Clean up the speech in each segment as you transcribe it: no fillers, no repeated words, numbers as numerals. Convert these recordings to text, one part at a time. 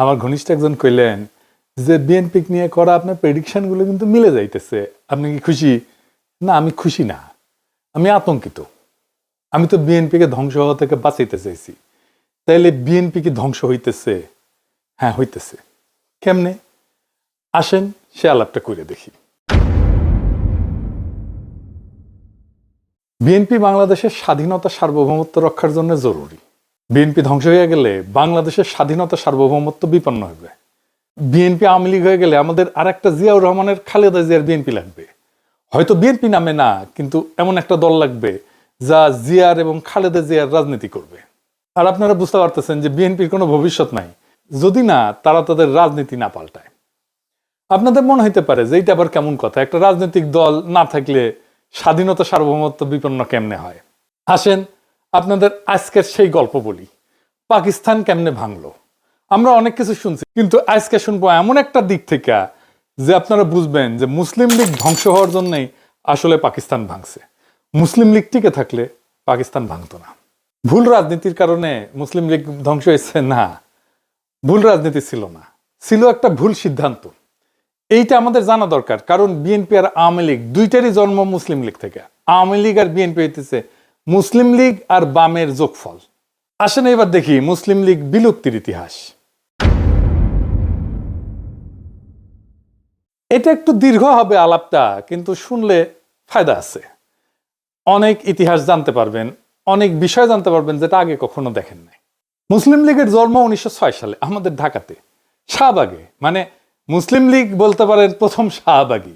আমার ঘনিষ্ঠ একজন কইলেন যে বিএনপি নিয়ে করা আপনার প্রেডিকশনগুলো কিন্তু মিলে যাইতেছে, আপনি কি খুশি? না, আমি খুশি না, আমি আতঙ্কিত। আমি তো বিএনপিকে ধ্বংস হওয়া থেকে বাঁচাইতে চাইছি, তাইলে বিএনপি কি ধ্বংস হইতেছে? হ্যাঁ, হইতেছে। কেমনে? আসেন সে আলাপটা করে দেখি। বিএনপি বাংলাদেশের স্বাধীনতা সার্বভৌমত্ব রক্ষার জন্য জরুরি। বিএনপি ধ্বংস হয়ে গেলে বাংলাদেশের স্বাধীনতা সার্বভৌমত্ব বিপন্ন হবে। বিএনপি আওয়ামী লীগ হয়ে গেলে আমাদের আর একটা জিয়াউর রহমানের খালেদা জিয়ার বিএনপি লাগবে। হয়তো বিএনপি নামে না, কিন্তু এমন একটা দল লাগবে যা জিয়ার এবং খালেদা জিয়ার রাজনীতি করবে। আর আপনারা বুঝতে পারতেছেন যে বিএনপির কোনো ভবিষ্যৎ নাই যদি না তারা তাদের রাজনীতি না পাল্টায়। আপনাদের মনে হইতে পারে যে এইটা আবার কেমন কথা, একটা রাজনৈতিক দল না থাকলে স্বাধীনতা সার্বভৌমত্ব বিপন্ন কেমনে হয়? আসেন আপনাদের আজকের সেই গল্প বলি, পাকিস্তান কেমনে ভাঙলো। আমরা অনেক কিছু শুনছি, কিন্তু আজকে শুনবো এমন একটা দিক থেকে যে আপনারা বুঝবেন যে মুসলিম লীগ ধ্বংস হওয়ার জন্যই আসলে পাকিস্তান ভাঙছে। মুসলিম লীগ টিকে থাকলে পাকিস্তান ভাঙতো না। ভুল রাজনীতির কারণে মুসলিম লীগ ধ্বংস হয়েছে না, ভুল রাজনীতি ছিল না, ছিল একটা ভুল সিদ্ধান্ত। এইটা আমাদের জানা দরকার, কারণ বিএনপি আর আওয়ামী লীগ দুইটারই জন্ম মুসলিম লীগ থেকে। আওয়ামী লীগ আর বিএনপি হইতেছে মুসলিম লীগ আর বামের যোগফল। আসেন এবার দেখি মুসলিম লীগ বিলুপ্তির ইতিহাস। এটা একটু দীর্ঘ হবে আলাপটা, কিন্তু শুনলে ফায়দা আছে। অনেক ইতিহাস জানতে পারবেন, অনেক বিষয় জানতে পারবেন যেটা আগে কখনো দেখেন নাই। মুসলিম লীগের জন্ম 1906 সালে আমাদের ঢাকাতে শাহবাগে, মানে মুসলিম লীগ বলতে পারেন প্রথম শাহবাগী।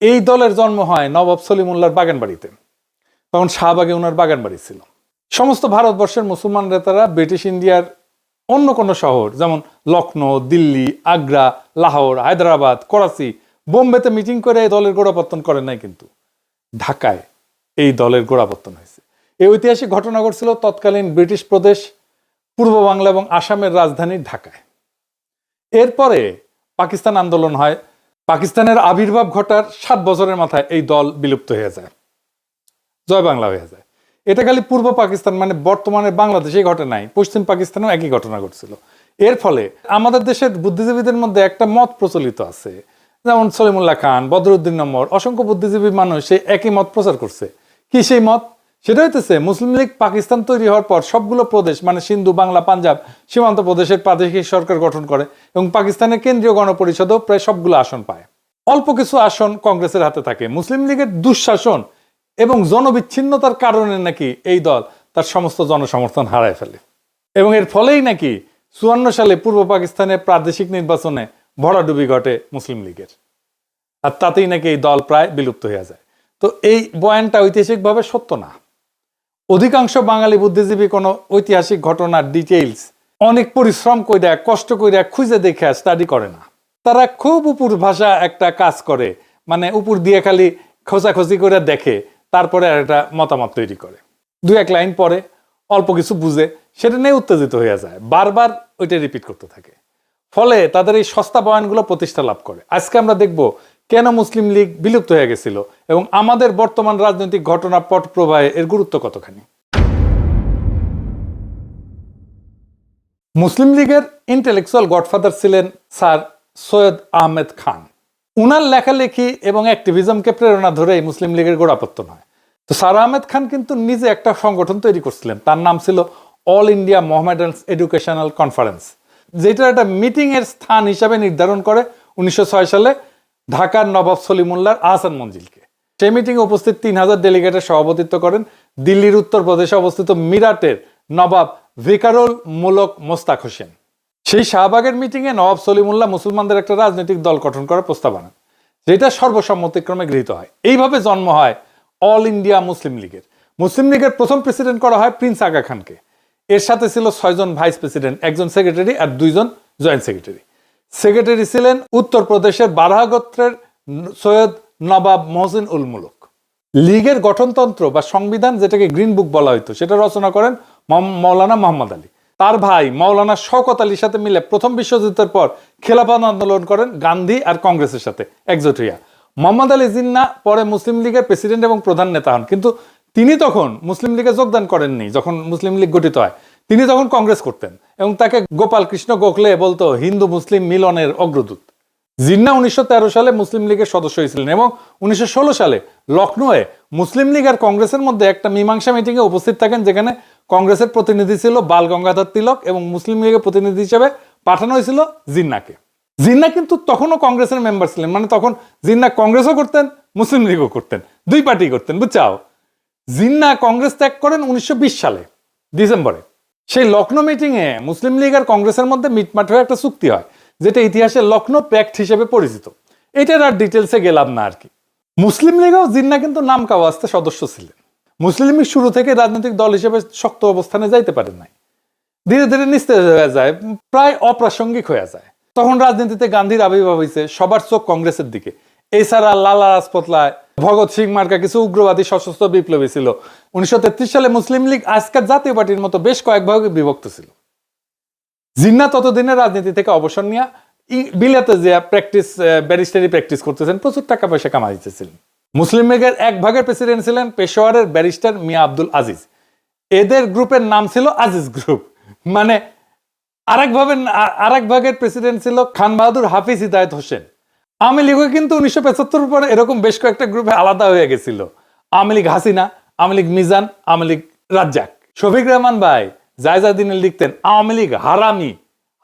এই দলের জন্ম হয় নবাব সলিমুল্লাহর বাগানবাড়িতে, তখন শাহবাগে ওনার বাগানবাড়ি ছিল। সমস্ত ভারতবর্ষের মুসলমান নেতারা ব্রিটিশ ইন্ডিয়ার অন্য কোনো শহর যেমন লখনৌ, দিল্লি, আগ্রা, লাহোর, হায়দ্রাবাদ, করাচি, বোম্বেতে মিটিং করে এই দলের গোড়াপত্তন করেন নাই, কিন্তু ঢাকায় এই দলের গোড়াপত্তন হয়েছে। এই ঐতিহাসিক ঘটনা ঘটছিল তৎকালীন ব্রিটিশ প্রদেশ পূর্ব বাংলা এবং আসামের রাজধানী ঢাকায়। এরপরে পাকিস্তান আন্দোলন হয়। পাকিস্তানের আবির্ভাব ঘটার 7 বছরের মাথায় এই দল বিলুপ্ত হয়ে যায়, জয় বাংলা হয়ে যায়। এটা খালি পূর্ব পাকিস্তান মানে বর্তমানে বাংলাদেশে ঘটে নাই, পশ্চিম পাকিস্তানেও একই ঘটনা ঘটছিল। এর ফলে আমাদের দেশের বুদ্ধিজীবীদের মধ্যে একটা মত প্রচলিত আছে, যেমন সলিমুল্লাহ খান, বদরুদ্দিন নম্বর, অসংখ্য বুদ্ধিজীবী মানুষ সে একই মত প্রচার করছে। কি সেই মত? সেটা হইতেছে মুসলিম লীগ পাকিস্তান তৈরি হওয়ার পর সবগুলো প্রদেশ মানে সিন্ধু, বাংলা, পাঞ্জাব সীমান্ত প্রদেশের প্রাদেশিক সরকার গঠন করে এবং পাকিস্তানের কেন্দ্রীয় গণপরিষদও প্রায় সবগুলো আসন পায়। অল্প কিছু আসন কংগ্রেসের হাতে থাকে। মুসলিম লীগের দুঃশাসন এবং জনবিচ্ছিন্নতার কারণে নাকি এই দল তার সমস্ত জনসমর্থন হারায় ফেলে এবং এর ফলেই নাকি 54 সালে পূর্ব পাকিস্তানের প্রাদেশিক নির্বাচনে ভরাডুবি ঘটে মুসলিম লীগের, আর তাতেই নাকি এই দল প্রায় বিলুপ্ত হয়ে যায়। তো এই বয়ানটা ঐতিহাসিকভাবে সত্য না। অধিকাংশ বাঙালি বুদ্ধিজীবী কোনো ঐতিহাসিক ঘটনার ডিটেইলস অনেক পরিশ্রম কইরা কষ্ট কইরা খুঁজে দেখে স্টাডি করে না। তারা খুব উপর ভাষা একটা কাজ করে, মানে উপর দিয়ে খালি খোঁজাখুঁজি করে দেখে, তারপরে আর একটা মতামত তৈরি করে, 2-1 লাইন পরে অল্প কিছু বুঝে সেটা নিয়ে উত্তেজিত হয়ে যায়, বারবার ওইটা রিপিট করতে থাকে। ফলে তাদের এই সস্তা বয়ানগুলো প্রতিষ্ঠা লাভ করে। আজকে আমরা দেখব কেন মুসলিম লীগ বিলুপ্ত হয়ে গেছিল এবং আমাদের বর্তমান রাজনৈতিক ঘটনা পট প্রবাহে এর গুরুত্ব কতখানি। মুসলিম লীগের ইন্টেলেকচুয়াল গডফাদার ছিলেন স্যার সৈয়দ আহমেদ খান। উনার লেখালেখি এবং অ্যাক্টিভিজমকে প্রেরণা ধরেই মুসলিম লীগের গোড়াপত্তন হয়। তো স্যার আহমেদ খান কিন্তু নিজে একটা সংগঠন তৈরি করছিলেন, তার নাম ছিল all India Mohammedan educational conference, যেটা একটা মিটিং এর স্থান হিসাবে নির্ধারণ করে 1906 সালে ঢাকার নবাব সলিমুল্লাহর আহসান মঞ্জিলকে। সেই মিটিংয়ে উপস্থিত 3000 ডেলিগেটের সভাপতিত্ব করেন দিল্লির উত্তরপ্রদেশে অবস্থিত মিরাটের নবাব ভিকারুল মুলক মোস্তাক হোসেন। সেই শাহবাগের মিটিংয়ে নবাব সলিমুল্লাহ মুসলমানদের একটা রাজনৈতিক দল গঠন করার প্রস্তাব আনেন, যেটা সর্বসম্মতিক্রমে গৃহীত হয়। এইভাবে জন্ম হয় অল ইন্ডিয়া মুসলিম লীগের। মুসলিম লীগের প্রথম প্রেসিডেন্ট করা হয় প্রিন্স আগা খানকে। এর সাথে ছিল 6 জন ভাইস প্রেসিডেন্ট, 1 জন সেক্রেটারি আর 2 জন জয়েন্ট সেক্রেটারি। সেক্রেটারি ছিলেন উত্তরপ্রদেশের বারহা গোত্রের সৈয়দ নবাব মহসিন উল মুলক। লীগের গঠনতন্ত্র বা সংবিধান, যেটাকে গ্রিন বুক বলা হইতো, সেটা রচনা করেন মৌলানা মোহাম্মদ আলী। তার ভাই মৌলানা শওকত আলীর সাথে মিলে প্রথম বিশ্বযুদ্ধের পর খেলাফত আন্দোলন করেন গান্ধী আর কংগ্রেসের সাথে একজোট হইয়া। মোহাম্মদ আলী জিন্নাহ পরে মুসলিম লীগের প্রেসিডেন্ট এবং প্রধান নেতা হন, কিন্তু তিনি তখন মুসলিম লীগে যোগদান করেননি। যখন মুসলিম লীগ গঠিত হয় তিনি তখন কংগ্রেস করতেন এবং তাকে গোপাল কৃষ্ণ গোখলে বলতো হিন্দু মুসলিম মিলনের অগ্রদূত। জিন্না 1913 সালে মুসলিম লীগের সদস্য হয়েছিলেন এবং 1916 সালে লখনৌয়ে মুসলিম লীগ আর কংগ্রেসের মধ্যে একটা মীমাংসা মিটিং এ উপস্থিত থাকেন, যেখানে কংগ্রেসের প্রতিনিধি ছিল বাল গঙ্গাধর তিলক এবং মুসলিম লীগের প্রতিনিধি হিসেবে পাঠানো হয়েছিল জিন্নাকে। জিন্না কিন্তু তখনও কংগ্রেসের মেম্বার ছিলেন, মানে তখন জিন্না কংগ্রেসও করতেন মুসলিম লীগও করতেন, দুই পার্টি করতেন, বুঝছাও। জিন্না কংগ্রেস ত্যাগ করেন 1920 সালে ডিসেম্বরে। সেই লখনৌ মিটিং এ মুসলিম লীগ আর কংগ্রেসের মধ্যে মিটমাট হয়ে একটা চুক্তি হয়, যেটা ইতিহাসে লখনৌ প্যাক্ট হিসেবে পরিচিত। এটার আর ডিটেলসে গেলাম না আর কি। মুসলিম লীগেও জিন্না কিন্তু নাম কাওয়াস্তে সদস্য ছিলেন। মুসলিম লীগ শুরু থেকে রাজনৈতিক দল হিসেবে শক্ত অবস্থানে যাইতে পারেন নাই, ধীরে ধীরে নিস্তেজ হয়ে যায়, প্রায় অপ্রাসঙ্গিক হয়ে যায়। তখন রাজনীতিতে গান্ধীর আবির্ভাব হয়েছে, সবার চোখ কংগ্রেসের দিকে। এছাড়া লালা রাজপথ রায়, ভগৎ সিং মার্কা কিছু উগ্রবাদী সশস্ত্র বিপ্লবী ছিল। 1933 সালে মুসলিম লীগ আজকের জাতীয় পার্টির মতো বেশ কয়েক ভাগে বিভক্ত ছিল। জিন্না ততদিনে রাজনীতি থেকে অবসর নিয়ে বিলেতে যে ব্যারিস্টারি প্র্যাকটিস করতেছেন, প্রচুর টাকা পয়সা কামাইতেছিলেন। মুসলিম লীগের এক ভাগের প্রেসিডেন্ট ছিলেন পেশোয়ারের ব্যারিস্টার মিয়া আব্দুল আজিজ। এদের গ্রুপের নাম ছিল আজিজ গ্রুপ। মানে আরেক ভাগের প্রেসিডেন্ট ছিল খান বাহাদুর হাফিজ হিদায়ত হোসেন। আওয়ামী লীগও কিন্তু 1975 পরে এরকম বেশ কয়েকটা গ্রুপে আলাদা হয়ে গেছিল। আওয়ামী লীগ হাসিনা, আওয়ামী লীগ মিজান, আওয়ামী লীগ রাজ্জাক। শফিক রহমান ভাই জায়জাদিনে লিখতেন আওয়ামী লীগ হারামি,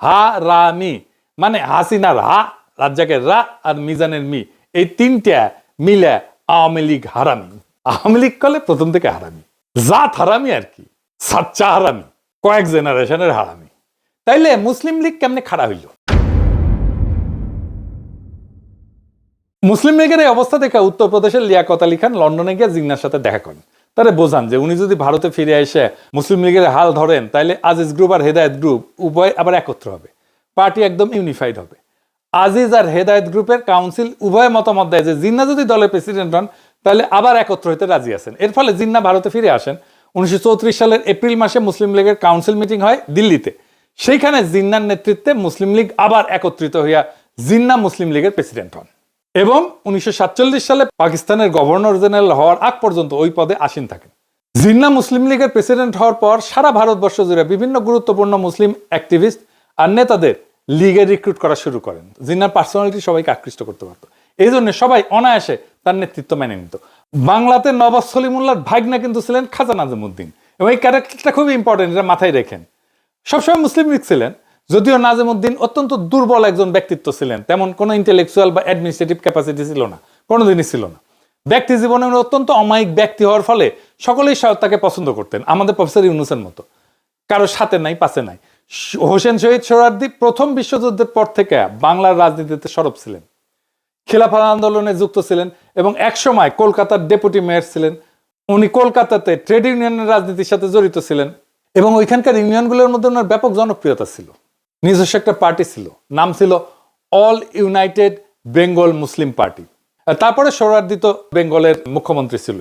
হারামি মানে হাসিনার হা, রাজ্জাকের রা আর মিজানের মি, এই তিনটা মিলে আওয়ামী লীগ হারামি। আওয়ামী লীগ কলে প্রথম থেকে হারামি, জাত হারামি আর কি, সাচ্চা হারামি, কয়েক জেনারেশনের হারামি। তাইলে মুসলিম লীগ কেমনে খাড়া হইল? মুসলিম লীগের এই অবস্থা দেখে উত্তরপ্রদেশের লিয়াকত আলী খান লন্ডনে গিয়ে জিন্নার সাথে দেখা করেন। তারা বোঝান যে উনি যদি ভারতে ফিরে এসে মুসলিম লীগের হাল ধরেন, তাইলে আজিজ গ্রুপ আর হেদায়েত গ্রুপ উভয় আবার একত্র হবে, পার্টি একদম ইউনিফাইড হবে। আজিজ আর হেদায়েত গ্রুপের কাউন্সিল উভয় মতামত দেয় যে জিন্না যদি দলের প্রেসিডেন্ট হন তাহলে আবার একত্র হইতে রাজি আছেন। এর ফলে জিন্না ভারতে ফিরে আসেন। 1934 সালের এপ্রিল মাসে মুসলিম লীগের কাউন্সিল মিটিং হয় দিল্লিতে। সেইখানে জিন্নার নেতৃত্বে মুসলিম লীগ আবার একত্রিত হইয়া জিন্না মুসলিম লীগের প্রেসিডেন্ট হন এবং 1947 সালে পাকিস্তানের গভর্নর জেনারেল হওয়ার আগ পর্যন্ত ওই পদে আসীন থাকেন। জিন্না মুসলিম লীগের প্রেসিডেন্ট হওয়ার পর সারা ভারতবর্ষ জুড়ে বিভিন্ন গুরুত্বপূর্ণ মুসলিম অ্যাক্টিভিস্ট আর নেতাদের লীগে রিক্রুট করা শুরু করেন। জিন্নার পার্সোনালিটি সবাইকে আকৃষ্ট করতে পারত, এই জন্য সবাই অনায়াসে তার নেতৃত্ব মেনে নিত। বাংলাতে নবাব সলিমুল্লাহর ভাগনা কিন্তু ছিলেন খাজা নাজিমুদ্দিন এবং এই ক্যারেক্টারটা খুবই ইম্পর্টেন্ট, এটা মাথায় রেখেন। সবসময় মুসলিম লীগ ছিলেন, যদিও নাজিমুদ্দিন অত্যন্ত দুর্বল একজন ব্যক্তিত্ব ছিলেন, তেমন কোনো ইন্টেলেকচুয়াল বা অ্যাডমিনিস্ট্রেটিভ ক্যাপাসিটি ছিল না, কোনোদিনই ছিল না। ব্যক্তি জীবনে অত্যন্ত অমায়িক ব্যক্তি হওয়ার ফলে সকলেই তাকে পছন্দ করতেন, আমাদের প্রফেসর ইউনুসের মতো। কারো সাথে নাই পাশে নাই। হোসেন শহীদ সোহরাওয়ার্দী প্রথম বিশ্বযুদ্ধের পর থেকে বাংলার রাজনীতিতে সরব ছিলেন, খিলাফত আন্দোলনে যুক্ত ছিলেন এবং একসময় কলকাতার ডেপুটি মেয়র ছিলেন। উনি কলকাতাতে ট্রেড ইউনিয়নের রাজনীতির সাথে জড়িত ছিলেন এবং ওইখানকার ইউনিয়নগুলোর মধ্যে ওনার ব্যাপক জনপ্রিয়তা ছিল। নিজস্ব একটা পার্টি ছিল, নাম ছিল অল ইউনাইটেড বেঙ্গল মুসলিম পার্টি। তারপরে সোহরাওয়ার্দী তো বেঙ্গলের মুখ্যমন্ত্রী ছিল।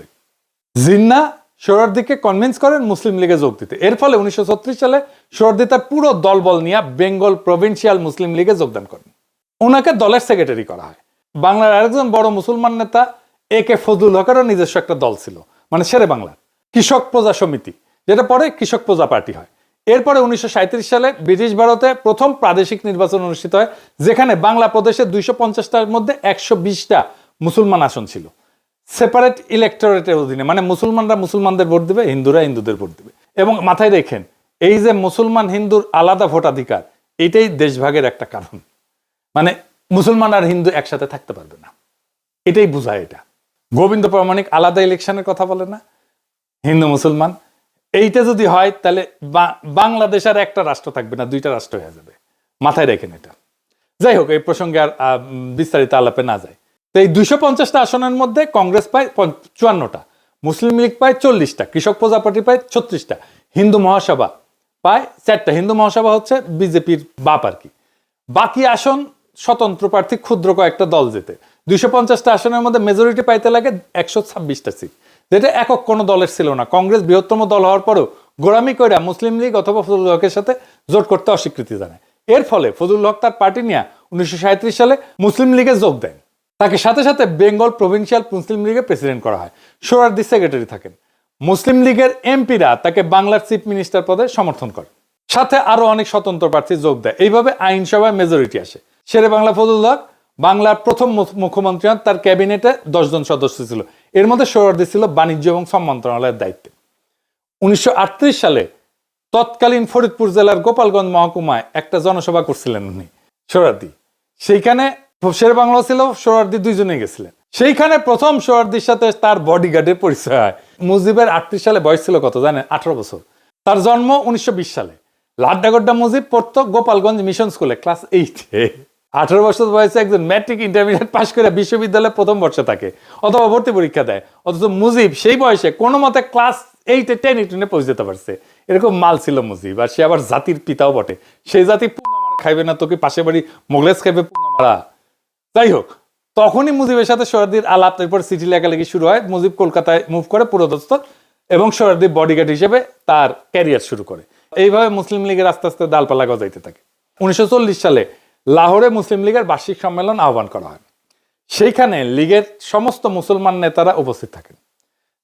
জিন্না সোহরাওয়ার্দীকে কনভিন্স করেন মুসলিম লীগে যোগ দিতে। এর ফলে 1936 সালে সোহরাওয়ার্দী তার পুরো দলবল নিয়ে বেঙ্গল প্রভিন্সিয়াল মুসলিম লীগে যোগদান করেন। ওনাকে দলের সেক্রেটারি করা হয়। বাংলার আরেকজন বড় মুসলমান নেতা AK ফজলুল হকেরও নিজস্ব একটা দল ছিল, মানে শেরে বাংলার কৃষক প্রজা সমিতি, যেটা পরে কৃষক প্রজা পার্টি হয়। এরপরে 1937 সালে ব্রিটিশ ভারতে প্রথম প্রাদেশিক নির্বাচন অনুষ্ঠিত হয়, যেখানে বাংলা প্রদেশে 250টার মধ্যে 120টা মুসলমান আসন ছিল। সেপারেট ইলেকটোরেটের অধীনে, মানে মুসলমানরা মুসলমানদের ভোট দিবে, হিন্দুরা হিন্দুদের ভোট দিবে। এবং মাথায় রেখেন, এই যে মুসলমান হিন্দুর আলাদা ভোটাধিকার, এটাই দেশভাগের একটা কারণ। মানে মুসলমান আর হিন্দু একসাথে থাকতে পারবে না, এটাই বোঝায়। এটা গোবিন্দ প্রামাণিক আলাদা ইলেকশনের কথা বলে না, হিন্দু মুসলমান। এইটা যদি হয় তাহলে বাংলাদেশ আর একটা রাষ্ট্র থাকবে না, দুইটা রাষ্ট্র হয়ে যাবে। মাথায় রেখেন এটা। যাই হোক, এই প্রসঙ্গে আর বিস্তারিত আলাপে না যায়। তো এই 250টা আসনের মধ্যে কংগ্রেস পায় 54টা, মুসলিম লীগ পায় 40টা, কৃষক প্রজা পার্টি পায় 36টা, হিন্দু মহাসভা পায় 4টা। হিন্দু মহাসভা হচ্ছে বিজেপির বাপ আর কি। বাকি আসন স্বতন্ত্র প্রার্থী ক্ষুদ্র কয়েকটা দল যেতে। 250টা আসনের মধ্যে মেজরিটি পাইতে লাগে 126টা সিট, যেটা একক কোনো দলের ছিল না। কংগ্রেস বৃহত্তম দল হওয়ার পরেও গোড়ামি করে মুসলিম লীগ অথবা ফজলুল হকের সাথে জোট করতে অস্বীকৃতি জানায়। এর ফলে ফজলুল হক তার পার্টি নিয়ে 1937 সালে মুসলিম লীগে যোগ দেন। তাকে সাথে সাথে বেঙ্গল প্রভিন্সিয়াল মুসলিম লীগের প্রেসিডেন্ট করা হয়। সোহরাওয়ার্দী সেক্রেটারি থাকেন। মুসলিম লীগের এমপিরা তাকে বাংলার চিফ মিনিস্টার পদে সমর্থন করে। সাথে আরো অনেক স্বতন্ত্র প্রার্থী যোগ দেয়। এইভাবে আইনসভায় মেজরিটি আসে। শেরে বাংলা ফজলুল হক বাংলার প্রথম মুখ্যমন্ত্রী হন। তার ক্যাবিনেটে 10 জন সদস্য ছিল। এর মধ্যে সোহরাওয়ার্দী ছিল বাণিজ্য এবং শ্রম মন্ত্রণালয়ের দায়িত্বে। 1938 সালে তৎকালীন ফরিদপুর জেলার গোপালগঞ্জ মহকুমায় একটা জনসভা করছিলেন উনি সোহরাওয়ার্দী। সেইখানে শেরে বাংলা ছিল, সোহরাওয়ার্দী দুইজনে গেছিলেন। সেইখানে প্রথম সোহরাওয়ার্দীর সাথে তার বডিগার্ডের পরিচয় হয়। মুজিবের 38 সালে বয়স ছিল কত জানেন? 18 বছর। তার জন্ম 1920 সালে। লাড্ডাগোড্ডা মুজিব পড়তো গোপালগঞ্জ মিশন স্কুলে ক্লাস 8-এ। 18 বছর বয়সে একজন ম্যাট্রিক ইন্টারমিডিয়েট পাশ করে বিশ্ববিদ্যালয়ে প্রথম বর্ষে থাকে অথবা ভর্তি পরীক্ষা দেয়। অথচ মুজিব সেই বয়সে কোনো মতে ক্লাস 8-এ 10-এ পৌঁছে যেতে পারছে। এরকম মাল ছিল মুজিব। আর সে আবার জাতির পিতাও বটে। সেই জাতি পুঙ্গা মারা খাইবে না, তোকে পাশে বাড়ি মোগলেস খাইবে পুঙ্গা মারা। যাই হোক, তখনই মুজিবের সাথে সোহরাওয়ার্দীর আলাপ, এরপর চিঠি লেখালেখি শুরু হয়। মুজিব কলকাতায় মুভ করে পুরোদস্ত এবং সোহরাওয়ার্দী বডিগার্ড হিসেবে তার ক্যারিয়ার শুরু করে। এইভাবে মুসলিম লীগের আস্তে আস্তে ডালপালা গজাইতে থাকে। 1940 সালে লাহোরে মুসলিম লীগের বার্ষিক সম্মেলন আহ্বান করা হয়। সেইখানে লীগের সমস্ত মুসলমান নেতারা উপস্থিত থাকেন।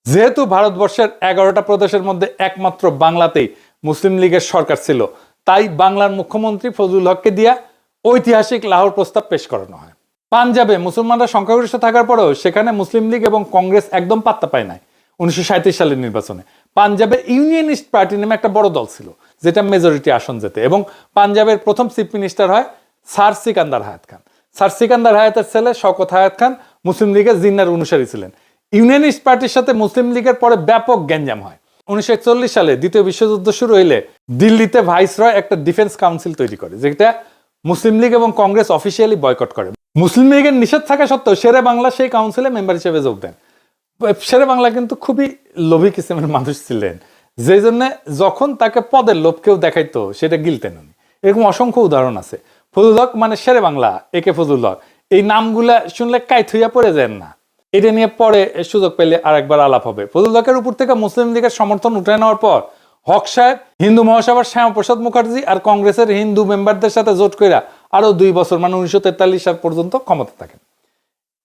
যেহেতু ভারতবর্ষের 11টা প্রদেশের মধ্যে একমাত্র বাংলাতেই মুসলিম লীগের সরকার ছিল, তাই বাংলার মুখ্যমন্ত্রী ফজলুল হককে দিয়া ঐতিহাসিক লাহোর প্রস্তাব পেশ করানো হয়। পাঞ্জাবে মুসলমানরা সংখ্যাগরিষ্ঠ থাকার পরেও সেখানে মুসলিম লীগ এবং কংগ্রেস একদম পাত্তা পায় নাই। 1937 সালের নির্বাচনে পাঞ্জাবে ইউনিয়নিস্ট পার্টি নামে একটা বড় দল ছিল, যেটা মেজরিটি আসন যেতে, এবং পাঞ্জাবের প্রথম চিফ মিনিস্টার হয় স্যার সিকান্দার হায়াত খান। স্যার সিকান্দার হায়াতের ছেলে শওকত হায়াত খান মুসলিম লীগের জিন্নার অনুসারী ছিলেন। ইউনিয়নিস্ট পার্টির সাথে মুসলিম লীগের পরে ব্যাপক গ্যাঞ্জাম হয়। 1941 সালে দ্বিতীয় বিশ্বযুদ্ধ শুরু হইলে দিল্লিতে ভাইসরয় একটা ডিফেন্স কাউন্সিল তৈরি করে, যেটা মুসলিম লীগ এবং কংগ্রেস অফিসিয়ালি বয়কট করে। মুসলিম লীগের নিষেধ থাকা সত্ত্বেও শেরে বাংলা সেই কাউন্সিলে মেম্বার হিসেবে যোগ দেন। শেরে বাংলা কিন্তু খুবই লোভী কিসিমের মানুষ ছিলেন, যে জন্য যখন তাকে পদের লোভ কেউ দেখাইতো সেটা গিলতেন উনি। এরকম অসংখ্য উদাহরণ আছে। ফজলুল হক মানে শেরে বাংলা, একে ফজলুল হক, এই নামগুলা শুনলে কাইত হইয়া পড়ে যান না। এটা নিয়ে পরে সুযোগ পেলে আরেকবার আলাপ হবে। ফজলুল হকের উপর থেকে মুসলিম লীগের সমর্থন উঠে নেওয়ার পর হক সাহেব হিন্দু মহাসভার শ্যামাপ্রসাদ মুখার্জি আর কংগ্রেসের হিন্দু মেম্বারদের সাথে জোট কইরা আরো 2 বছর মানে 1943 সাল পর্যন্ত ক্ষমতা থাকেন।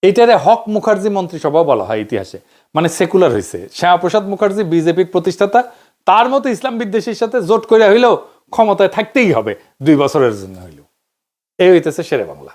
এইটারে হক মুখার্জি মন্ত্রিসভা বলা হয় ইতিহাসে, মানে সেকুলার হয়েছে। শ্যামাপ্রসাদ মুখার্জি বিজেপির প্রতিষ্ঠাতা, তার মতো ইসলাম বিদ্বেষীর সাথে জোট কইরা হইলেও ক্ষমতায় থাকতেই হবে 2 বছরের জন্য হইলেও। এই হইতেছে শেরে বাংলা।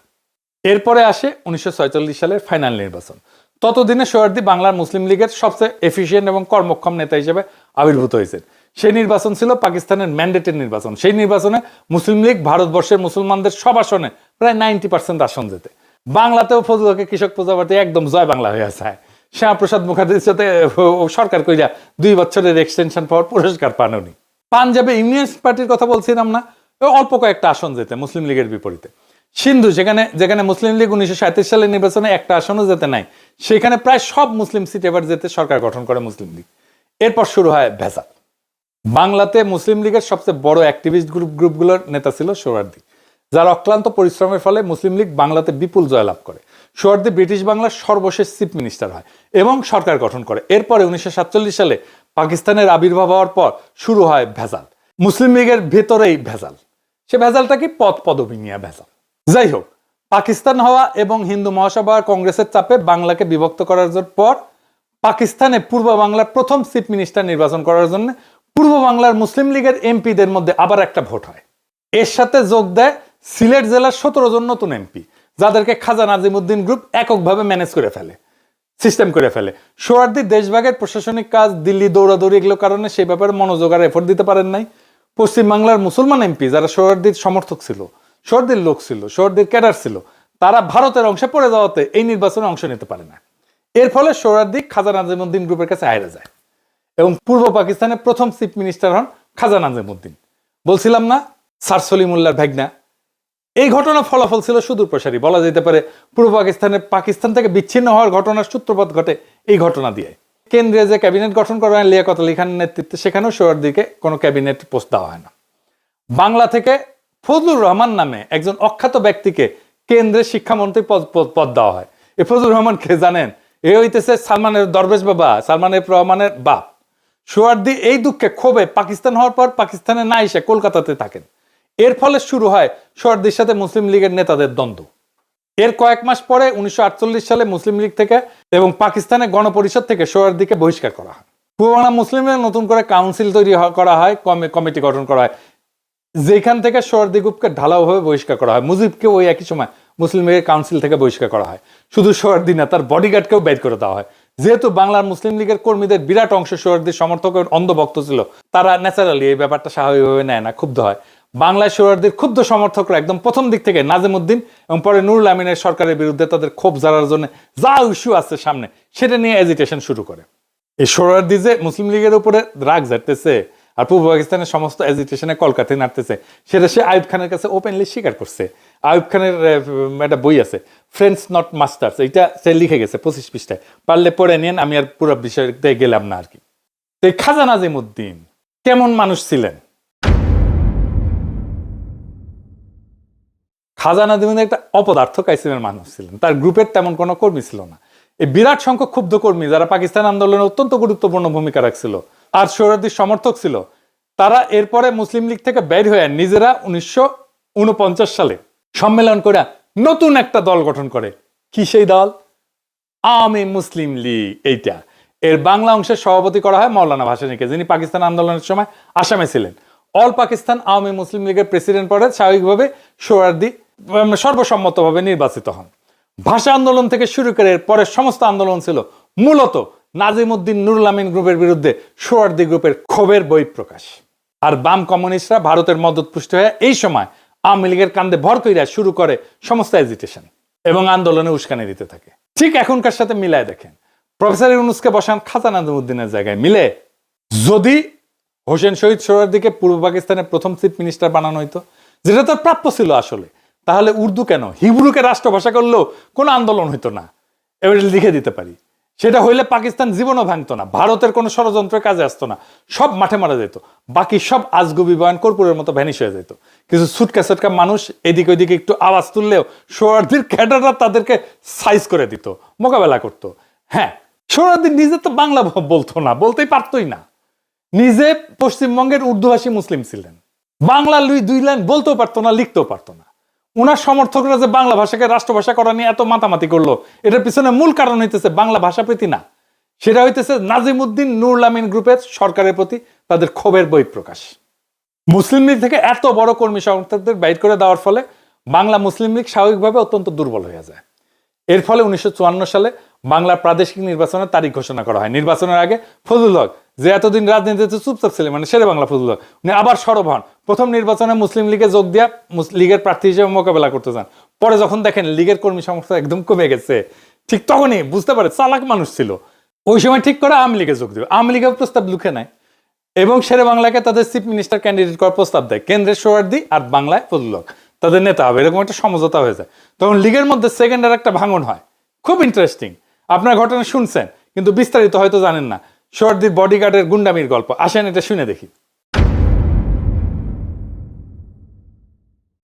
এরপরে আসে 1946 সালের ফাইনাল নির্বাচন। ততদিনে সোহরাওয়ার্দী বাংলার মুসলিম লীগের সবচেয়ে এফিসিয়েন্ট এবং কর্মক্ষম নেতা হিসেবে আবির্ভূত হয়েছেন। সেই নির্বাচন ছিল পাকিস্তানের ম্যান্ডেটের নির্বাচন। সেই নির্বাচনে মুসলিম লীগ ভারতবর্ষের মুসলমানদের সব আসনে প্রায় 90% আসন যেতে। বাংলাতেও ফজলুল হকের কৃষক প্রজাপার্টি একদম জয় বাংলা হয়ে আছে। শ্যামাপ্রসাদ মুখার্জির সাথে সরকার কইরা 2 বছরের এক্সটেনশন পাওয়ার পুরস্কার পান উনি। পাঞ্জাবে ইউনিয়নিস্ট পার্টির কথা বলছিলাম না, অল্প কয়েকটা আসন যেতে মুসলিম লীগের বিপরীতে। সিন্ধু, যেখানে মুসলিম লীগ 1937 সালের নির্বাচনে একটা আসনও যেতে নাই, সেখানে প্রায় সব মুসলিম সিট এবার যেতে সরকার গঠন করে মুসলিম লীগ। এরপর শুরু হয় ভেজাল। বাংলাতে মুসলিম লীগের সবচেয়ে বড় অ্যাক্টিভিস্ট গ্রুপগুলোর নেতা ছিল সোহরাওয়ার্দী, যার অক্লান্ত পরিশ্রমের ফলে মুসলিম লীগ বাংলাতে বিপুল জয়লাভ করে। সোহরাওয়ার্দী ব্রিটিশ বাংলার সর্বশেষ চিফ মিনিস্টার হয় এবং সরকার গঠন করে। এরপরে 1947 সালে পাকিস্তানের আবির্ভাব হওয়ার পর শুরু হয় ভেজাল। মুসলিম লীগের ভেতরেই ভেজাল। সে ভেজালটা কি? পদ পদবি নিয়ে ভেজাল। যাই হোক, পাকিস্তান হওয়া এবং হিন্দু মহাসভা কংগ্রেসের চাপে বাংলাকে বিভক্ত করার পর পাকিস্তানে পূর্ব বাংলার প্রথম চিফ মিনিস্টার নির্বাচন করার জন্য পূর্ব বাংলার মুসলিম লীগের এমপিদের মধ্যে আবার একটা ভোট হয়। এর সাথে যোগ দেয় সিলেট জেলার 17 জন নতুন এমপি, যাদেরকে খাজা নাজিমুদ্দিন গ্রুপ এককভাবে ম্যানেজ করে ফেলে, সিস্টেম করে ফেলে। সোহরাওয়ার্দী দেশভাগের প্রশাসনিক কাজ, দিল্লি দৌড়াদৌড়ি, এগুলো কারণে সেই ব্যাপারে মনোযোগ আর এফোর্ট দিতে পারেন নাই। পশ্চিমবাংলার মুসলমান এমপি যারা সোহরাওয়ার্দীর সমর্থক ছিল, সোহরাওয়ার্দীর লোক ছিল, সোহরাওয়ার্দীর ক্যাডার ছিল, তারা ভারতের অংশে পড়ে যাওয়াতে এই নির্বাচনে অংশ নিতে পারে না। এর ফলে সোহরাওয়ার্দী খাজা নাজিমুদ্দিন গ্রুপের কাছে হাইরা যায় এবং পূর্ব পাকিস্তানের প্রথম চিফ মিনিস্টার হন খাজা নাজিমুদ্দিন। বলছিলাম না স্যার সলিমুল্লাহর ভাগনা। এই ঘটনার ফলাফল ছিল সুদূর প্রসারী। বলা যেতে পারে পূর্ব পাকিস্তান থেকে বিচ্ছিন্ন হওয়ার ঘটনার সূত্রপাত ঘটে এই ঘটনা দিয়ে। কেন্দ্রে যে ক্যাবিনেট গঠন করা হয় লিয়াকত আলী খানের নেতৃত্বে, সেখানেও সোহরাওয়ার্দীকে কোনো ক্যাবিনেট পোস্ট দেওয়া হয় না। বাংলা থেকে ফজলুর রহমান নামে একজন অখ্যাত ব্যক্তিকে কেন্দ্রে শিক্ষামন্ত্রী পদ দেওয়া হয়। এই ফজলুর রহমান কে জানেন? এ হইতেছে সালমানের দরবেশ বাবা, সালমান এফ রহমানের বাপ। সোহরাওয়ার্দী এই দুঃখে ক্ষোভে পাকিস্তান হওয়ার পর পাকিস্তানে না এসে কলকাতাতে থাকেন। এর ফলে শুরু হয় সোহরাওয়ার্দীর সাথে মুসলিম লীগের নেতাদের দ্বন্দ্ব। এর কয়েক মাস পরে 1948 সালে মুসলিম লীগ থেকে এবং পাকিস্তানের গণপরিষদ থেকে সোহরাওয়ার্দীকে বহিষ্কার করা হয়। পূর্ব বাংলা মুসলিম লীগ নতুন করে কাউন্সিল তৈরি করা হয়, কমিটি গঠন করা হয়। যেখান থেকে সোহরাওয়ার্দী গ্রুপকে ঢালাওভাবে বহিষ্কার করা হয়, মুজিবকে ওই একই সময় মুসলিম লীগের কাউন্সিল থেকে বহিষ্কার করা হয়। শুধু সোহরাওয়ার্দী না, তার বডিগার্ডকেও বের করে দেওয়া হয়। যেহেতু বাংলার মুসলিম লীগের কর্মীদের বিরাট অংশ সোহরাওয়ার্দীর সমর্থকের অন্ধভক্ত ছিল, তারা ন্যাচারালি এই ব্যাপারটা স্বাভাবিকভাবে নেয় না, ক্ষুব্ধ হয়। বাংলায় সোহরাওয়ার্দীর ক্ষুব্ধ সমর্থকরা একদম প্রথম দিক থেকে নাজিমউদ্দিন এবং পরে নুরুল আমিনের সরকারের বিরুদ্ধে তাদের ক্ষোভ ঝাড়ার জন্য যা ইস্যু আছে সামনে সেটা নিয়ে এজিটেশন শুরু করে। এই সোহরাওয়ার্দী যে মুসলিম লীগের উপরে রাগ ঝাড়তেছে আর পূর্ব পাকিস্তানের সমস্ত এজিটেশনে কলকাতায় নাড়তেছে, সেটা সে আইয়ুব খানের কাছে ওপেনলি স্বীকার করছে। আইয়ুব খানের একটা বই আছে, ফ্রেন্ডস নট মাস্টার্স, এইটা সে লিখে গেছে 25 পৃষ্ঠায়, পারলে পড়ে নিন, আমি আর পুরো বিষয়তে গেলাম না আর কি। তো এই খাজা নাজিমউদ্দিন কেমন মানুষ ছিলেন? খাজা নাজিমউদ্দিন একটা অপদার্থ কাইসিমের মানুষ ছিলেন। তার গ্রুপের তেমন কোনো কর্মী ছিল না। এই বিরাট সংখ্যক ক্ষুব্ধ কর্মী যারা পাকিস্তান আন্দোলনে অত্যন্ত গুরুত্বপূর্ণ ভূমিকা রাখছিল আর সোহরাওয়ার্দীর সমর্থক ছিল, তারা এরপরে মুসলিম লীগ থেকে বের হয়ে নিজেরা 1949 সালে সম্মেলন করে নতুন একটা দল গঠন করে। কি সেই দল? আওয়ামী মুসলিম লীগ। এইটা এর বাংলা অংশের সভাপতি করা হয় মাওলানা ভাসানীকে, যিনি পাকিস্তান আন্দোলনের সময় আসামে ছিলেন। অল পাকিস্তান আওয়ামী মুসলিম লীগের প্রেসিডেন্ট পদে স্বাভাবিকভাবে সোহরাওয়ার্দী সর্বসম্মতভাবে নির্বাচিত হন। ভাষা আন্দোলন থেকে শুরু করে পরের সমস্ত আন্দোলন ছিল মূলত নাজিমউদ্দিন নুরুল আমিন গ্রুপের বিরুদ্ধে সোহরাওয়ার্দী গ্রুপের ক্ষোভের বহিঃপ্রকাশ। আর বাম কমিউনিস্টরা ভারতের মদতপুষ্ট হয়ে এই সময় আওয়ামী লীগের কান্দে ভর কইরা শুরু করে সমস্ত এজিটেশন এবং আন্দোলনে উস্কানি দিতে থাকে। ঠিক এখনকার সাথে মিলায় দেখেন, প্রফেসর ইউনূসকে বসান খাজা নাজিমউদ্দিনের জায়গায়, মিলে? যদি হোসেন শহীদ সোহরাওয়ার্দীকে পূর্ব পাকিস্তানের প্রথম চিফ মিনিস্টার বানানো হইতো, যেটা তার প্রাপ্য ছিল আসলে, তাহলে উর্দু কেন, হিব্রুকে রাষ্ট্রভাষা করলেও কোনো আন্দোলন হইতো না। এবার লিখে দিতে পারি, সেটা হইলে পাকিস্তান জীবনও ভাঙতো না, ভারতের কোনো ষড়যন্ত্রের কাজে আসতো না, সব মাঠে মারা যেত, বাকি সব আজগুবি বয়ান কর্পূরের মতো ভ্যানিশ হয়ে যেত। কিছু ছুটকা ছুটকা মানুষ এদিক ওইদিকে একটু আওয়াজ তুললেও সোহরাওয়ার্দীর ক্যাডাররা তাদেরকে সাইজ করে দিত, মোকাবেলা করতো। হ্যাঁ, সোহরাওয়ার্দী নিজে তো বাংলা বলতো না, বলতেই পারতোই না। নিজে পশ্চিমবঙ্গের উর্দুভাষী মুসলিম ছিলেন, বাংলা দুই লাইন বলতেও পারতো না, লিখতেও পারতো না। উনার সমর্থকরা যে বাংলা ভাষাকে রাষ্ট্রভাষা করা নিয়ে এত মাতামাতি করলো, এটার পিছনে মূল কারণ হইতেছে বাংলা ভাষা প্রীতি না, সেটা হইতেছে নাজিমউদ্দিন নুরুল আমিন গ্রুপের সরকারের প্রতি তাদের ক্ষোভের বহিঃপ্রকাশ। মুসলিম লীগ থেকে এত বড় কর্মী সমর্থকদের বাইর করে দেওয়ার ফলে বাংলা মুসলিম লীগ স্বাভাবিকভাবে অত্যন্ত দুর্বল হয়ে যায়। এর ফলে 1954 সালে বাংলার প্রাদেশিক নির্বাচনের তারিখ ঘোষণা করা হয়। নির্বাচনের আগে ফজলুল হক, যে এতদিন রাজনীতিতে চুপচাপ ছিলেন, মানে শেরে বাংলা ফজলুল হক, উনি আবার সরব হন। প্রথম নির্বাচনে মুসলিম লীগে যোগ দিয়া লীগের প্রার্থী হিসেবে মোকাবেলা করতে চান। পরে যখন দেখেন লীগের কর্মী সমর্থক একদম কমে গেছে, ঠিক তখনই বুঝতে পারে, চালাক মানুষ ছিল, ওই সময় ঠিক করে আওয়ামী লীগে যোগ দেবে। আওয়ামী লীগের প্রস্তাব লুকে নেয় এবং শেরে বাংলাকে তাদের চিফ মিনিস্টার ক্যান্ডিডেট করার প্রস্তাব দেয়। কেন্দ্রের সোহরাওয়ার্দী আর বাংলায় ফজলুল হক তাদের নেতা হবে, এরকম একটা সমঝোতা হয়ে যায়। তখন লীগের মধ্যে সেকেন্ডের একটা ভাঙন হয়, খুব ইন্টারেস্টিং। আপনার ঘটনা শুনছেন কিন্তু বিস্তারিত হয়তো জানেন না। সোহরাওয়ার্দীর বডিগার্ডের গুন্ডামির গল্প, আসেন এটা শুনে দেখি।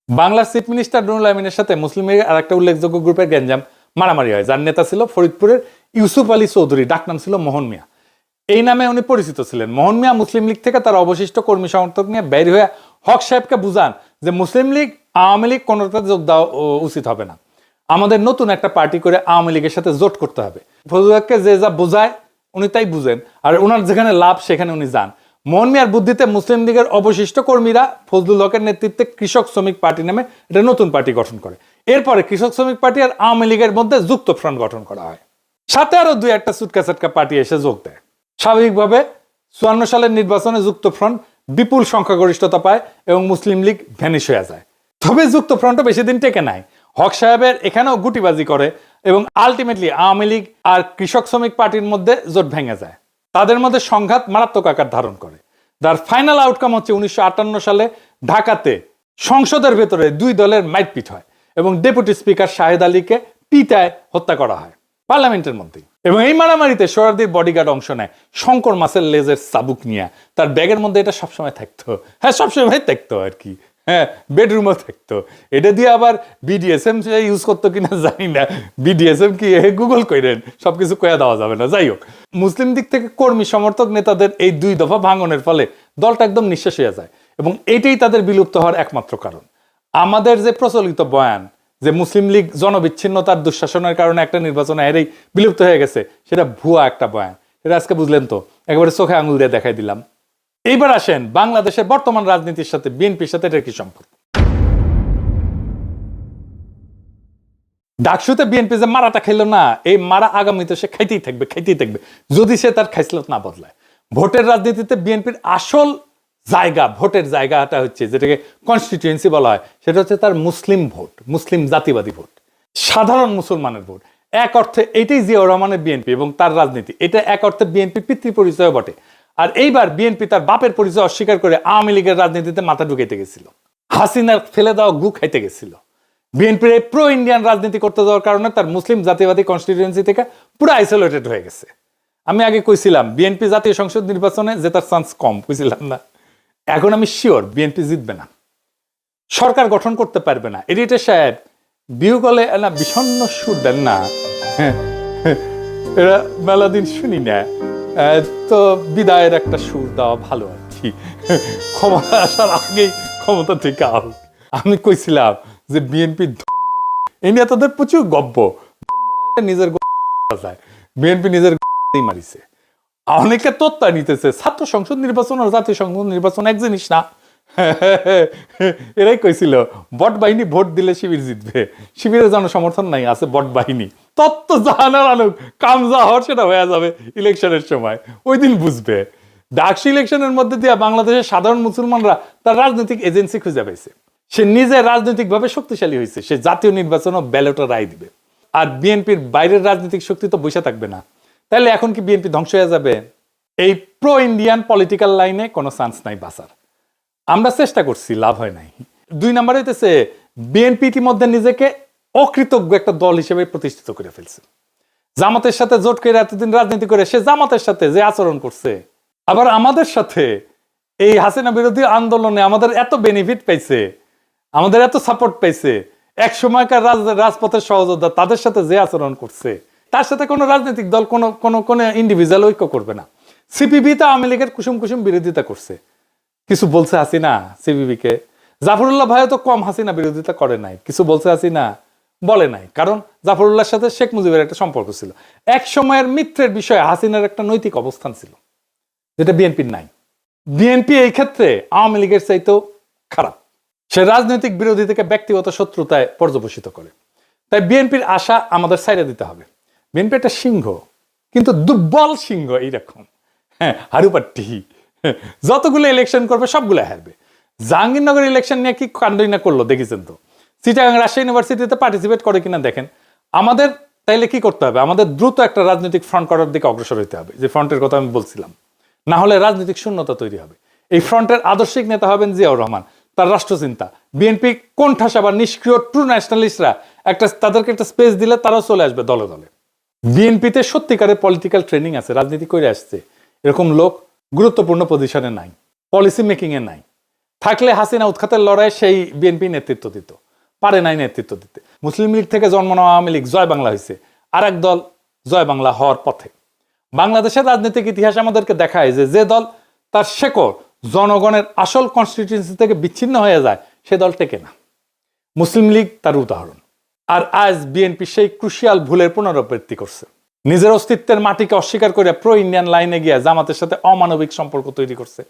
বাংলার চিফ মিনিস্টার নুরুল আমিনের সাথে মুসলিম লীগের আর একটা উল্লেখযোগ্য গ্রুপের গ্যাঞ্জাম মারামারি হয়, যার নেতা ছিল ফরিদপুরের ইউসুফ আলী চৌধুরী, ডাকনাম ছিল মোহন মিয়া। এই নামে উনি পরিচিত ছিলেন। মোহন মিয়া মুসলিম লীগ থেকে তার অবশিষ্ট কর্মী সমর্থক নিয়ে বের হয়ে হক সাহেবকে বুঝান যে মুসলিম লীগ আওয়ামী লীগ কোনোটাতে যোগ দেওয়া উচিত হবে না, আমাদের নতুন একটা পার্টি করে আওয়ামী লীগের সাথে জোট করতে হবে। ফজলুল হককে যে যা বোঝায় উনি তাই বুঝেন, আর ওনার যেখানে লাভ সেখানে উনি যান। মোহন মিয়ার বুদ্ধিতে মুসলিম লীগের অবশিষ্ট কর্মীরা ফজলুল হকের নেতৃত্বে কৃষক শ্রমিক পার্টি নামে এটা নতুন পার্টি গঠন করে। এরপরে কৃষক শ্রমিক পার্টি আর আওয়ামী লীগের মধ্যে যুক্ত ফ্রন্ট গঠন করা হয়, সাথে আরো দুই একটা সুটকা সাটকা পার্টি এসে যোগ দেয়। স্বাভাবিকভাবে 54 সালের নির্বাচনে যুক্ত ফ্রন্ট বিপুল সংখ্যাগরিষ্ঠতা পায় এবং মুসলিম লীগ ভ্যানিশ হয়ে যায়। তবে যুক্ত ফ্রন্টও বেশি দিন টেকে নাই, হক সাহেবের এখানেও গুটিবাজি করে এবং আলটিমেটলি আওয়ামী লীগ আর কৃষক শ্রমিক পার্টির মধ্যে জোট ভেঙে যায়। তাদের মধ্যে সংঘাত মারাত্মক আকার ধারণ করে, যার ফাইনাল আউটকাম হচ্ছে 1958 সালে ঢাকাতে সংসদের ভেতরে দুই দলের মাইটপিট হয় এবং ডেপুটি স্পিকার শাহেদ আলীকে পিটায় হত্যা করা হয় পার্লামেন্টের মধ্যেই। এবং এই মারামারিতে সোহরাওয়ার্দীর বডিগার্ড অংশ নেয় শঙ্কর মাছের লেজের চাবুক নিয়ে। তার ব্যাগের মধ্যে এটা সবসময় থাকতো, হ্যাঁ সবসময় থাকতো আর কি, হ্যাঁ বেডরুমও থাকতো। এটা দিয়ে আবার বিডিএসএম ইউজ করতো কিনা জানি না, বিডিএসএম কি গুগল করেন, সবকিছু কয়া দেওয়া যাবে না। যাই হোক, মুসলিম দিক থেকে কর্মী সমর্থক নেতাদের এই দুই দফা ভাঙনের ফলে দলটা একদম নিঃশেষ হয়ে যায় এবং এটাই তাদের বিলুপ্ত হওয়ার একমাত্র কারণ। আমাদের যে প্রচলিত বয়ান যে মুসলিম লীগ জনবিচ্ছিন্নতার দুঃশাসনের কারণে একটা নির্বাচনে হেরেই বিলুপ্ত হয়ে গেছে, সেটা ভুয়া একটা বয়ান। এটা আজকে বুঝলেন তো, একেবারে চোখে আঙুল দিয়ে দেখাই দিলাম। এইবার আসেন বাংলাদেশের বর্তমান রাজনীতির সাথে বিএনপির সাথে এটার কি সম্পর্ক। ডাকসুতে বিএনপি যে মারাটা খেলো না, এই মারা আগামীতে সে খাইতেই থাকবে যদি সে তার খাইসলত না বদলায়। ভোটের রাজনীতিতে বিএনপির আসল জায়গা, ভোটের জায়গাটা হচ্ছে যেটাকে কনস্টিটিউয়েন্সি বলা হয়, সেটা হচ্ছে তার মুসলিম ভোট, মুসলিম জাতিবাদী ভোট, সাধারণ মুসলমানের ভোট। এক অর্থে এইটাই জিয়াউর রহমানের বিএনপি এবং তার রাজনীতি, এটা এক অর্থে বিএনপি পিতৃ পরিচয় বটে। আর এইবার বিএনপি তার বাপের পরিচয় অস্বীকার করে আওয়ামী লীগের রাজনীতিতে মাথা ঢুকাইতে গেছিল, হাসিনার ফেলে দেওয়া গু খাইতে গেছিল। বিএনপির এই প্রো ইন্ডিয়ান রাজনীতি করতে যাওয়ার কারণে তার মুসলিম জাতীয়বাদী কনস্টিটিউয়েন্সি থেকে পুরো আইসোলেটেড হয়ে গেছে। আমি আগে কইছিলাম বিএনপি জাতীয় সংসদ নির্বাচনে জেতার চান্স কম, কইছিলাম না? এখন আমি শিওর বিএনপি জিতবে না, সরকার গঠন করতে পারবে না। এডিটর সাহেব বিহু গলে না বিষণ্ণ সুর দেন না, এরা মেলা দিন শুনি না, তো বিদায়ের একটা সুর দেওয়া ভালো আর কি, ক্ষমতা আসার আগেই ক্ষমতা থেকে আল। আমি কইছিলাম যে বিএনপি ইন্ডিয়া তাদের প্রচুর গব্য, নিজের বিএনপি নিজের মারিছে, অনেকে তত্ত্বা নিতেছে ছাত্র সংসদ নির্বাচন আর জাতীয় সংসদ নির্বাচন এক জিনিস না। এরাই কইছিল বট বাহিনী ভোট দিলে শিবির জিতবে, শিবিরের জনসমর্থন নাই, আছে বট বাহিনী। তত্ত্ব জানার আনুক কাম যা হওয়ার সেটা হয়ে যাবে ইলেকশনের সময়, ওই দিন বুঝবে। ডাকসু ইলেকশনের মধ্যে দিয়ে বাংলাদেশের সাধারণ মুসলমানরা তার রাজনৈতিক এজেন্সি খুঁজে পাইছে, সে নিজে রাজনৈতিকভাবে শক্তিশালী হয়েছে, সে জাতীয় নির্বাচন ও ব্যালটে রায় দিবে। আর বিএনপির বাইরের রাজনৈতিক শক্তি তো বসে থাকবে না। তাহলে এখন কি বিএনপি ধ্বংস হয়ে যাবে? এই প্রো ইন্ডিয়ান পলিটিক্যাল লাইনে কোনো চান্স নাই বাঁচার। আমরা চেষ্টা করছি, লাভ হয় নাই। 2 নম্বর হইতেছে বিএনপি ইতিমধ্যে নিজেকে অকৃতজ্ঞ একটা দল হিসেবে প্রতিষ্ঠিত করে ফেলছে। জামাতের সাথে জোট করে এতদিন রাজনীতি করে সে জামাতের সাথে যে আচরণ করছে, আবার আমাদের সাথে এই হাসিনা বিরোধী আন্দোলনে আমাদের এত বেনিফিট পাইছে, আমাদের এত সাপোর্ট পাইছে, এক সময়কার রাজপথের সহযোদ্ধা তাদের সাথে যে আচরণ করছে, তার সাথে কোনো রাজনৈতিক দল কোনো ইন্ডিভিজুয়াল ঐক্য করবে না। সিপিবি তো আওয়ামী লীগের কুসুম বিরোধিতা করছে, কিছু বলছে হাসিনা সিপিবি কে? জাফরুল্লাহ ভাইও তো কম হাসিনা বিরোধিতা করে নাই, কিছু বলছে হাসিনা? বলে নাই, কারণ জাফরুল্লাহর সাথে শেখ মুজিবের একটা সম্পর্ক ছিল। এক সময়ের মিত্রের বিষয়ে হাসিনার একটা নৈতিক অবস্থান ছিল, যেটা বিএনপির নাই। বিএনপি এই ক্ষেত্রে আওয়ামী লীগের চাইতেও খারাপ, সে রাজনৈতিক বিরোধী থেকে ব্যক্তিগত শত্রুতায় পর্যবসিত করে। তাই বিএনপির আশা আমাদের সাইডে দিতে হবে। বিএনপি একটা সিংহ, কিন্তু দুর্বল সিংহ, এইরকম হারুপাট্টি, যতগুলো ইলেকশন করবে সবগুলো হারবে। জাহাঙ্গীরনগর ইলেকশন নিয়ে কি কাণ্ডই না করলো দেখেছেন তো। চিটাগাং রাজশাহী ইউনিভার্সিটিতে পার্টিসিপেট করে কিনা দেখেন। আমাদের তাইলে কি করতে হবে? আমাদের দ্রুত একটা রাজনৈতিক ফ্রন্ট করার দিকে অগ্রসর হতে হবে, যে ফ্রন্টের কথা আমি বলছিলাম। না হলে রাজনৈতিক শূন্যতা তৈরি হবে। এই ফ্রন্টের আদর্শিক নেতা হবেন জিয়াউর রহমান, তার রাষ্ট্রচিন্তা। বিএনপি কোণঠাসা বা নিষ্ক্রিয় ট্রু ন্যাশনালিস্টরা তাদেরকে একটা স্পেস দিলে তারাও চলে আসবে দলে দলে। বিএনপিতে সত্যিকারের পলিটিক্যাল ট্রেনিং আছে, রাজনীতি করে আসছে, এরকম লোক গুরুত্বপূর্ণ পজিশনে নাই, পলিসি মেকিং এ নাই। থাকলে হাসিনা উৎখাতের লড়াই সেই বিএনপি নেতৃত্ব দিত, পারে নাই নেতৃত্ব দিতে। মুসলিম লীগ থেকে জন্ম নেওয়া আওয়ামী লীগ জয় বাংলা হয়েছে, আর এক দল জয় বাংলা হওয়ার পথে। বাংলাদেশের রাজনৈতিক ইতিহাস আমাদেরকে দেখায় যে দল তার শেকড় জনগণের আসল কনস্টিটিউয়েন্সি থেকে বিচ্ছিন্ন হয়ে যায়, সে দল টেকে না। মুসলিম লীগ তার উদাহরণ। আর আজ বিএনপি সেই ক্রুশিয়াল ভুলের পুনরাবৃত্তি করছে, নিজের অস্তিত্বের মাটিকে অস্বীকার করে প্রো ইন্ডিয়ান লাইনে গিয়ে জামাতের সাথে অমানবিক সম্পর্ক তৈরি করছে।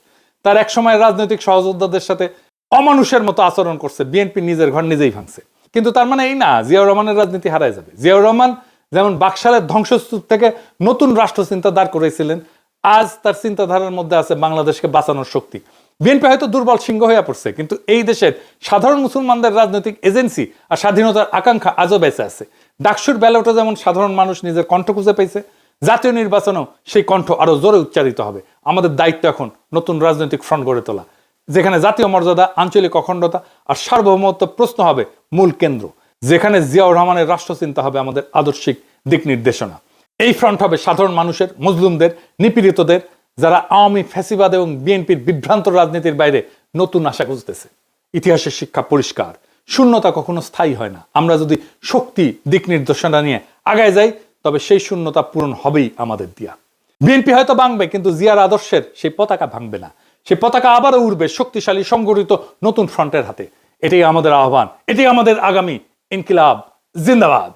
তার এক সময় রাজনৈতিক সহযোদ্ধাদের সাথে অমানুষের মতো আচরণ করছে। বিএনপি নিজের ঘর নিজেই ভাঙছে। কিন্তু তার মানে এই না জিয়াউর রহমানের রাজনীতি হারায় যাবে। জিয়াউর রহমান যেমন বাকশালের ধ্বংসস্তূপ থেকে নতুন রাষ্ট্রচিন্তা দাঁড় করেছিলেন, আজ তার চিন্তাধারার মধ্যে আছে বাংলাদেশকে বাঁচানোর শক্তি। বিএনপি হয়তো দুর্বল সিংহ হয়ে পড়ছে, কিন্তু এই দেশের সাধারণ মুসলমানদের রাজনৈতিক এজেন্সি আর স্বাধীনতার আকাঙ্ক্ষা আজও বেঁচে আছে। ডাকসুর ব্যালটে যেমন সাধারণ মানুষ নিজের কণ্ঠ খুঁজে পেয়েছে, জাতীয় নির্বাচনেও সেই কণ্ঠ আরো জোরে উচ্চারিত হবে। আমাদের দায়িত্ব এখন নতুন রাজনৈতিক ফ্রন্ট গড়ে তোলা, যেখানে জাতীয় মর্যাদা, আঞ্চলিক অখণ্ডতা আর সার্বভৌমত্ব প্রশ্ন হবে মূল কেন্দ্র, যেখানে জিয়াউর রহমানের রাষ্ট্রচিন্তা হবে আমাদের আদর্শিক দিক নির্দেশনা। এই ফ্রন্ট হবে সাধারণ মানুষের, মজলুমদের, নিপীড়িতদের, যারা আওয়ামী ফ্যাসিবাদ এবং বিএনপির বিভ্রান্ত রাজনীতির বাইরে নতুন আশা খুঁজতেছে। ইতিহাসের শিক্ষা পরিষ্কার, শূন্যতা কখনো স্থায়ী হয় না। আমরা যদি শক্তি, দিক নির্দেশনা নিয়ে আগায় যাই, তবে সেই শূন্যতা পূরণ হবেই আমাদের দিয়া। বিএনপি হয়তো ভাঙবে, কিন্তু জিয়ার আদর্শের সেই পতাকা ভাঙবে না। সেই পতাকা আবারও উড়বে শক্তিশালী সংগঠিত নতুন ফ্রন্টের হাতে। এটাই আমাদের আহ্বান, এটাই আমাদের আগামী ইনকিলাব। জিন্দাবাদ।